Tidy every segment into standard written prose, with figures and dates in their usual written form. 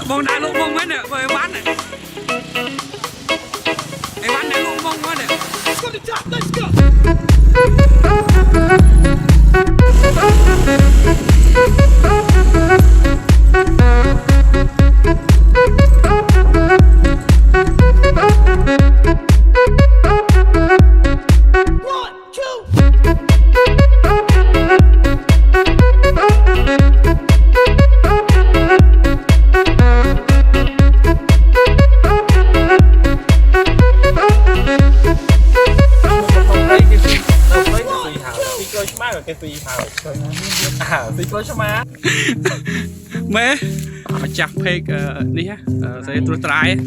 bông đá lụng bông mấy nè với bán này ai bán đá lụng bông quá nè cái phi phao phi có số má mẹ chặt phê đi ha sẽ tôi trai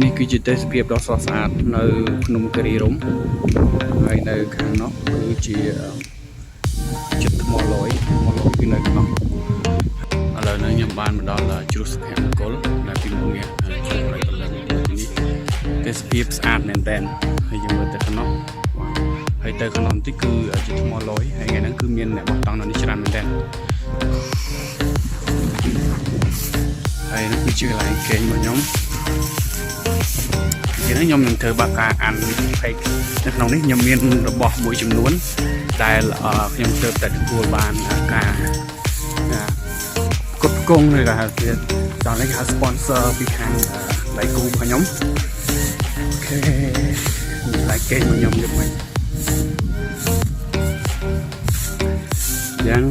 นี่คือจุดเต็มเปียบดอกสะอาดในพนมกรีรมในข้างนอกคือจุดมอลอยคือในข้างนอกอะไรนั่นยังบ้านมาดอลจุดสแกนกอลในปีมุ้งเนี่ยจุดอะไรกันเลยนี่เต็มเปียบสะอาดแน่นแน่นให้ยังมาแต่ข้างนอกให้แต่ข้างนอกที่คือจุดมอลอยให้ไงนั่นคือเมียนเนี่ยบอกตังนั่นนี่ชราแน่นแน่นให้นั่นคือชื่ออะไรเก่งเหมือนย้อมทีนี้ยมยังเธอบักการอันไปในขนมนี้ยมเมียนระบบมวยจำนวนแต่ยมเติมแต่ตัวบานการกดกงเลยครับตอนนี้ครับสปอนเซอร์พี่คันไหลกูขยมโอเคไหลเก่งมายมยังไงยัง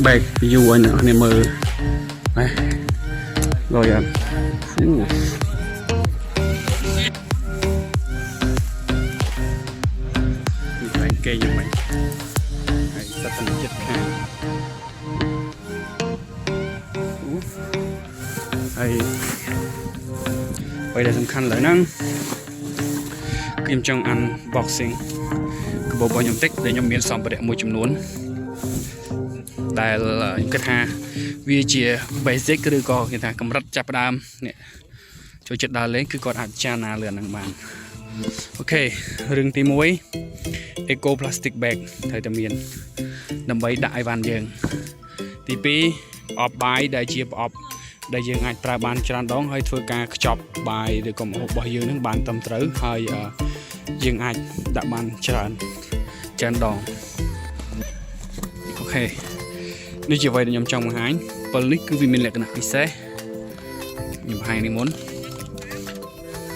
แบกอยู่อันในมือไปลอยอันcây như vậy hãy ta thành chất hàng hãy bây giờ sẵn khăn lại năng kim trong ăn boxing cái bộ bao nhiêu tích để nhóm miền xong và để môi trường luôn đây là những cái ha vì chỉ basic cứ có người ta cầm rất chặt đam nè cho chất đá lấy cứ còn hạt cha nà lừa năng bàn ok rừng tí muối eco plastic bag ត្រូវតែមានដើម្បីដាក់ឲ្យបានយើងទី2អបបាយដែលជាប្រអប់ដែលយើងអាចប្រើបានច្រើនដងហើយធ្វើការខ្ចប់បាយឬក៏ម្ហូបរបស់យើងនឹងបានត្រឹមត្រូវហើយយើងអាចដាក់បានច្រើនដងអូខេនេះជាអ្វីដែលខ្ញុំចង់បង្ហាញពលនេះគឺវាមានលក្ខណៈពិសេសខ្ញុំបង្ហាញនេះមុន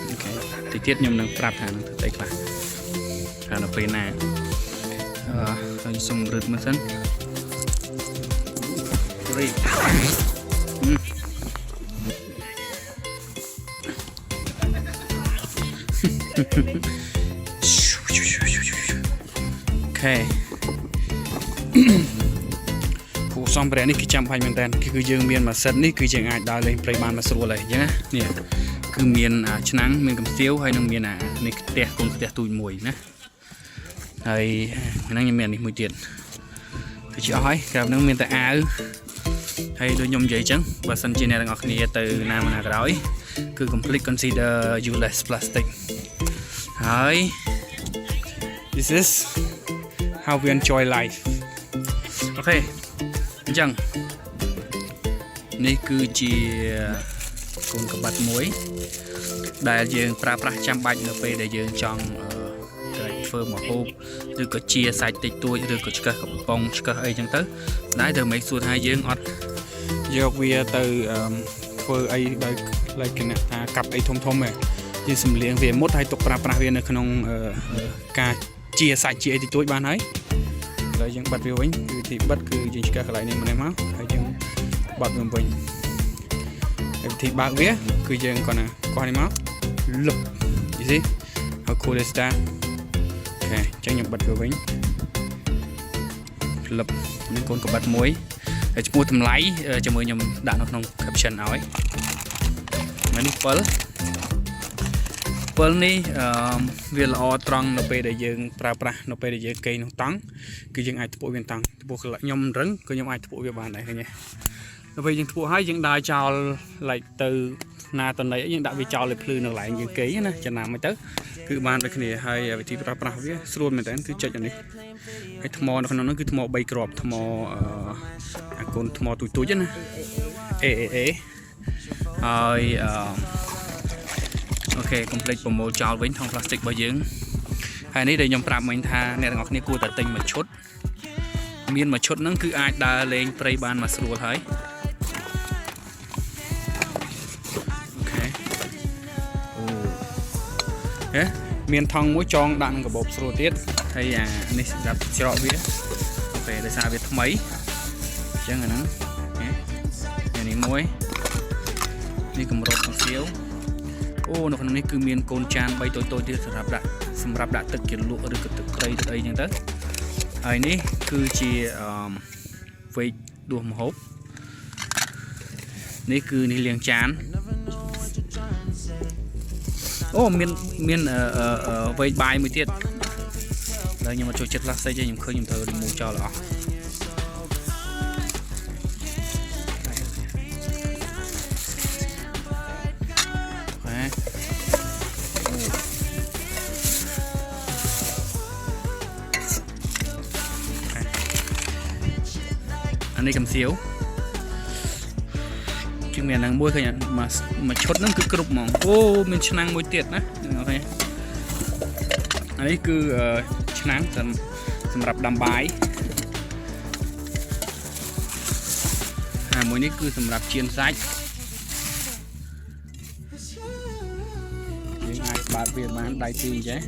អូខេទីទៀតខ្ញុំនឹងប្រាប់ថានឹងធ្វើអីខ្លះនៅពេលណាហើយសុំរឹតមើលសិនរីអូខេពួកសំភារៈនេះគឺចាំបាច់មែនតើគឺយើងមានម៉ាស៊ីននេះគឺយើងអាចដើរលេងព្រៃបានមកស្រួលហើយអញ្ចឹងណានេះគឺមានឆ្នាំងមានកំសៀវហើយនឹងមាននេះផ្ទះកូនផ្ទះទូចមួយណាហើយហ្នឹងខ្ញុំមាននេះមួយទៀតទៅជាអស់ហើយក្រៅហ្នឹងមានតែអាវហើយដូចខ្ញុំនិយាយអញ្ចឹងបើសិនជាអ្នកទាំងអស់គ្នាទៅណាមកណាក៏ដោយគឺ complete consider useless plastic ហើយ this is how we enjoy life អូខេអញ្ចឹងនេះគឺជាកូនកបាត់មួយដែលយើងប្រើប្រាស់ចាំបាច់នៅពេលដែលយើងចង់ ធ្វើមកហូបឬក៏ជាសាច់តិចតួចឬក៏ឆ្កឹះកំប៉ុងឆ្កឹះអីចឹងទៅដែរទៅមិនសួរថាយើងអត់យកវាទៅធ្វើអីដោយឡែកគណៈថាកាប់អីធំៗឯងយើងសំលៀងវាមុតហើយទុកប្រើប្រាស់វានៅក្នុងការជាសាច់ជាអីតិចតួចបានហើយឥឡូវយើងបិទវាវិញគឺទីបិទគឺយើងឆ្កឹះកន្លែងនេះមកហើយយើងបិទវាវិញហើយវិធីបើកវាគឺយើងគាត់នេះមកលឹបយីស៊ីហើយខូលេស្តាអូខេអញ្ចឹងខ្ញុំបិទវាវិញលឹបនេះកូនកបិតមួយហើយឈ្មោះតម្លៃជាមួយខ្ញុំដាក់នៅក្នុង caption ឲ្យហើយនេះ7នេះវាល្អត្រង់នៅពេលដែលយើងប្រើប្រាស់នៅពេលដែលយើងកេងនោះតង់គឺយើងអាចធ្ពក់វាតង់ធ្ពក់ខ្ញុំរឹងក៏ខ្ញុំអាចធ្ពក់វាបានដែរឃើញទេនៅពេលយើងធ្ពក់ហើយយើងដើរចោលឡែកទៅណាតណីយើងដាក់វាចោលឲ្យភ្លឺនៅកន្លែងយើងកេងណាចំណាំមិនទៅគឺបានដូចគ្នាហើយវិធីប្រើប្រាស់វាស្រួលមែនតើគឺចុចអានេះហើយថ្មនៅក្នុងនោះគឺថ្ម3គ្រាប់ថ្មអាកូនថ្មទូចៗណាអេហើយអូខេ complete ប្រមូលចោលវិញថង់ប្លាស្ទិករបស់យើងហើយនេះដែលខ្ញុំប្រាប់មិញថាអ្នកទាំងអស់គ្នាគួរតែទិញមួយឈុតមានមួយឈុតហ្នឹងគឺអាចដើរលេងព្រៃបានមកស្រួលហើយអូខេអូមានថង់មួយចងដាក់ក្នុងកាបូបស្រួលទៀតហើយអានេះសម្រាប់ច្រកវាអូខេដោយសារវាថ្មីអញ្ចឹងអាហ្នឹងនេះមួយនេះកម្រិតของសៀវអូនៅក្នុងនេះគឺមានកូនចាន3តូចៗទៀតសម្រាប់ដាក់ទឹកជ្រលក់ឬក៏ទឹកត្រីទឹកអីចឹងទៅហើយនេះគឺជាវែកដួសម្ហូបនេះគឺនេះលាងចានអូមានវែកបាយមួយទៀតដល់ខ្ញុំមកចូលចិត្ត plastic ខ្ញុំឃើញខ្ញុំត្រូវ remove ចោលអស់អានេះកំសៀវជាងមានហ្នឹងមួយឃើញមួយឈុតហ្នឹងគឺគ្រប់ហ្មងអូមានឆ្នាំងមួយទៀតណាអូខេអានេះគឺឆ្នាំងសម្រាប់ដាំបាយហើយមួយនេះគឺសម្រាប់ចៀនសាច់យើងអាចបើកវាបានដៃពីរអញ្ចឹង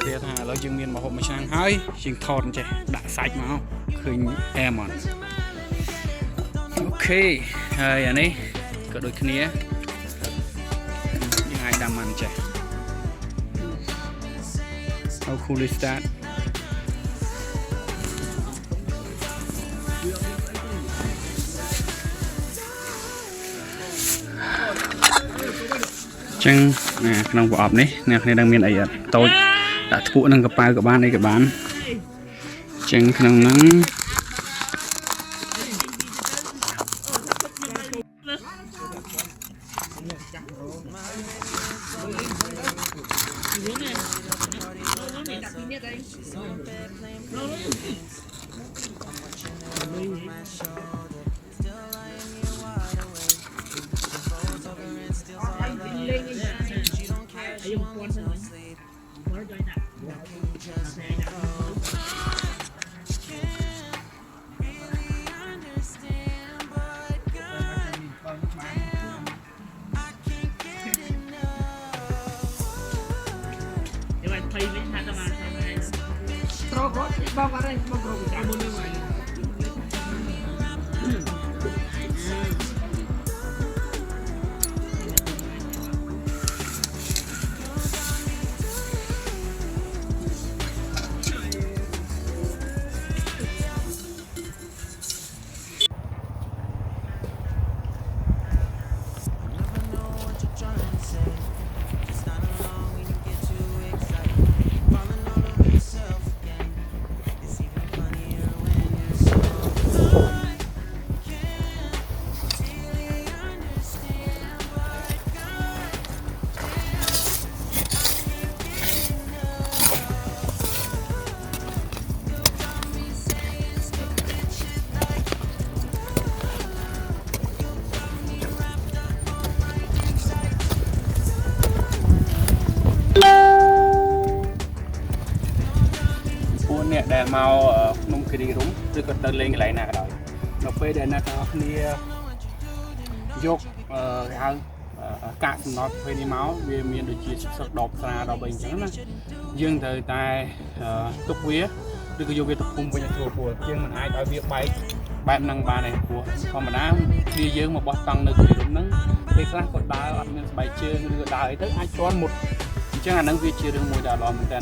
គេថាឥឡូវយើងមានម្ហូបមួយឆ្នាំងហើយយើងថតអញ្ចេះដាក់សាច់មកឃើញអែមអត់អូខេហើយអានេះក៏ដូចគ្នាយើងអាចដាំបានអញ្ចេះអូ cool start ចឹងក្នុងប្រអប់នេះអ្នកគ្នាđangមានអីអត់តូចដាក់ធ្ពក់នឹងកប៉ៅក៏បានអីក៏បានចឹងក្នុងហ្នឹងBang arrange mag-grow ka mo naman. ។ អ្នកដែលមកក្នុងគិរីរំឬក៏ទៅលេងកន្លែងណាក៏ដោយនៅពេលដែលអ្នកទាំងអស់គ្នាយកគេហៅកាកសំណល់ប្រភេទនេះមកវាមានដូចជាសឹកដបស្រាដបអីអញ្ចឹងណាយើងត្រូវតែទុកវាឬក៏យកវាទៅភូមិវិញឲ្យทั่វពលយើងមិនអាចឲ្យវាបែកបែបហ្នឹងបានទេព្រោះធម្មតាវាយើងមកបោះតង់នៅគិរីរំហ្នឹងពេលខ្លះក៏ដើរអត់មានស្បែកជើងឬក៏ដើរអីទៅអាចជន់មុតអញ្ចឹងអាហ្នឹងវាជារឿងមួយដែលល្អមែនតើ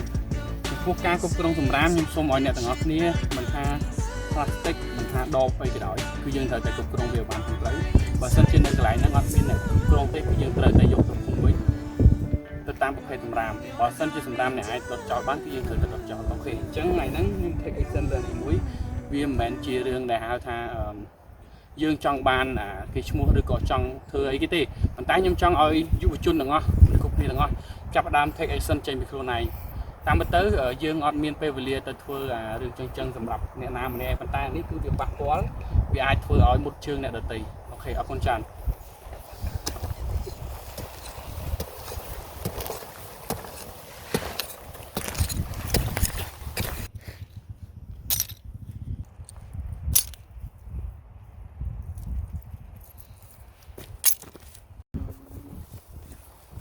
ចំពោះការគ្រប់គ្រងសម្រាមខ្ញុំសូមឲ្យអ្នកទាំងអស់គ្នាមិនថា plastic មិនថាដបអីក៏ដោយគឺយើងត្រូវតែគ្រប់គ្រងវាបានត្រឹមត្រូវបើសិនជានៅកន្លែងហ្នឹងអត់មានអ្នកគ្រប់គ្រងទេគឺយើងត្រូវតែយកទៅភូមិវិញទៅតាមប្រភេទសម្រាមបើសិនជាសម្រាមអ្នកអាចដុតចោលបានគឺយើងត្រូវតែដុតចោលអូខេអញ្ចឹងថ្ងៃហ្នឹងខ្ញុំ take action លើនេះមួយវាមិនមែនជារឿងដែលហៅថាយើងចង់បានគេឈ្មោះឬក៏ចង់ធ្វើអីគេទេប៉ុន្តែខ្ញុំចង់ឲ្យយុវជនទាំងអស់គ្រប់គ្នាទាំងអស់ចាប់ផ្ដើម take action ចេញពីខ្លួនឯងតាមពិតទៅយើងអត់មានពេលវេលាទៅធ្វើរឿងចឹងសម្រាប់អ្នកណាម្នាក់ប៉ុន្តែនេះគឺវាប៉ះពាល់វាអាចធ្វើឲ្យមុតជើងអ្នកដទៃអូខេអរគុណច្រើន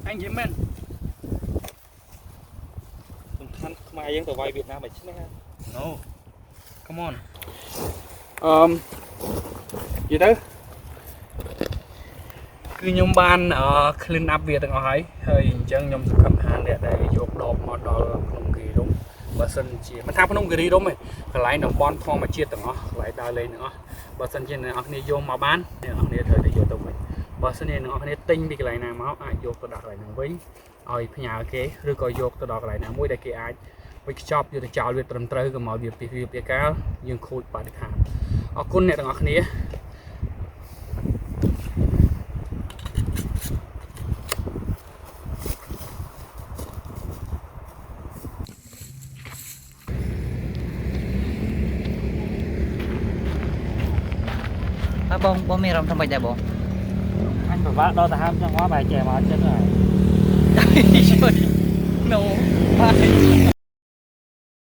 អញយីមែនខ្មែរយើងទៅវាយវៀតណាមឲ្យឈ្នះ No come on និយាយទៅគឺខ្ញុំបាន clean up វាទាំងអស់ហើយអញ្ចឹងខ្ញុំសង្ឃឹមថាអ្នកដែលយកដបមកដល់ក្នុងគិរីរំបើសិនជាមិនថាក្នុងគិរីរំទេកន្លែងតំបន់ធម្មជាតិទាំងអស់កន្លែងដើរលេងទាំងអស់បើសិនជាអ្នកនរគ្នាយកមកបានអ្នកនរគ្នាត្រូវតែយកទៅវិញបើសិនជាអ្នកនរគ្នាទិញពីកន្លែងណាមកអាចយកទៅដាក់កន្លែងហ្នឹងវិញឲ្យផ្ញើគេឬក៏យកទៅដល់កន្លែងណាមួយដែលគេអាចវិខ្ចប់យកទៅចោលវាត្រឹមត្រូវកុំឲ្យវាពីវាកាលយើងខូចបរិស្ថានអរគុណអ្នកទាំងអស់គ្នាបងមានអារម្មណ៍ថាម៉េចដែរបងអញពិបាកដល់ទៅហាមចឹងមកបែរចេះមកចិត្តហើយ No, bye.